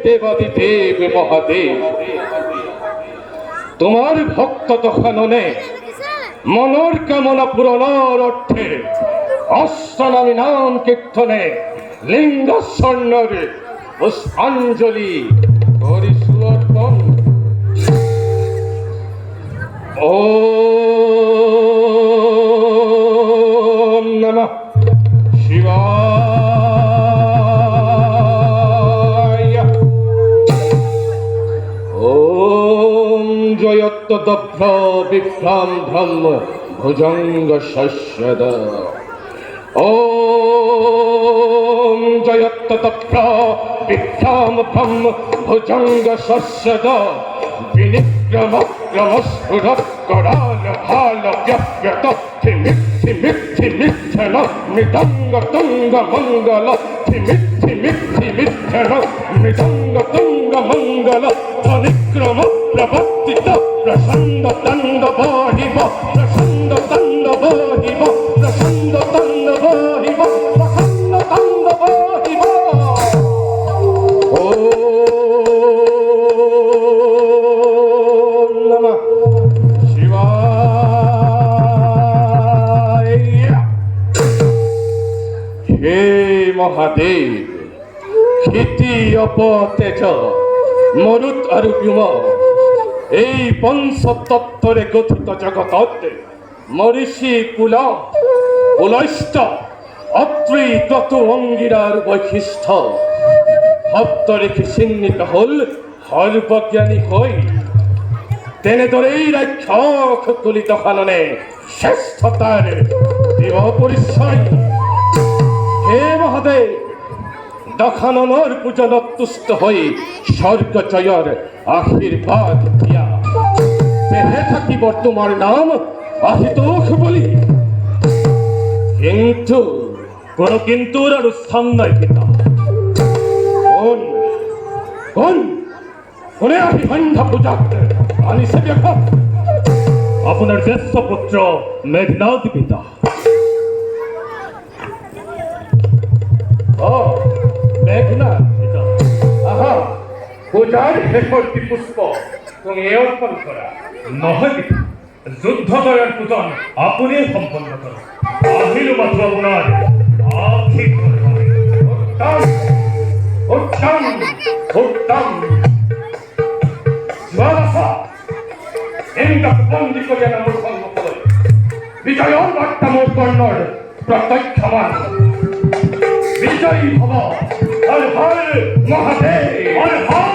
দেবাদিদেব মহাদেব, তোমার ভক্ত দখাননে মনের কামনা পূরণের অর্থে অষ্টনামী নাম কীর্তনে লিঙ্গ স্বর্ণের পুষ্পাঞ্জলি করি সুঅর্পণ। ওম নমঃ শিবায়। ওম জয়ত্তদভ্র বিভ্রাম ব্রহ্ম ভুজঙ্গ শস্যদ। ওম জয়ত্তদভ্র বিভ্রাম ব্রহ্ম ভুজঙ্গ শস্যদ। বিনিক্রম ক্রমস্ফুরৎ করাল ভাল ব্যপ্যত থিমিথি মিথি মিথ্যন মৃদঙ্গ তুঙ্গ মঙ্গল থিমিথি মিথি মিথ্যন মৃদঙ্গ তুঙ্গ মঙ্গল ধ্বনিক্রম প্রবর্তিত প্রসন্ন তন্ড বহিব প্রসন্ন তন্ড বহিব প্রসন্ন তন্ড বহিব প্রসন্ন তন্ড বহিব। হে মহাদেব, ক্ষিতি অপতেজ মরুত আৰু ব্যোম এই পঞ্চতত্ত্বৰে গঠিত জগতত মৰিষি কুল কুলস্থ অত্ৰি ক্ৰতু অংগীৰাৰ বৈশিষ্ট্য শব্দৰেখি চিহ্নিত হ'ল সৰ্বজ্ঞানী হৈ। তেনেদৰেই ৰাক্ষস তুলি দখাননে শ্ৰেষ্ঠতাৰ দিব পৰিচয়। হে মহাদেৱ, দখাননৰ পূজনত তুষ্ট হৈ স্বৰ্গ জয়ৰ আশীৰ্বাদ দিয়া। তেহে থাকিব তোমাৰ নাম আশুতোষ বুলি। কিন্তু কোনো কিন্তুৰ আৰু স্থান নাই পিতা। কোনে আহি সন্ধ্যা পূজাত আনিছে দেখক। আপোনাৰ জ্যেষ্ঠ পুত্ৰ মেঘনাদ পিতা। মেঘনাদ পিতা, আহা পূজাৰ শেষৰটি পুষ্প তুমি অৰ্পণ কৰা। নহয় পিতা, যুদ্ধ জয়ৰ পূজন আপুনিয়ে সম্পন্ন কৰক। আহিলো মাথো আপোনাৰ আশীষ উত্তম উত্তম উত্তম। বন্দী কৰি আনা মোৰ সন্মুখলৈ বিজয়ৰ বাৰ্তা মোৰ কৰ্ণৰ প্ৰত্যক্ষমান। বিজয়ী ভৱ হৰ হৰ মহাদেৱ হৰ হৰ।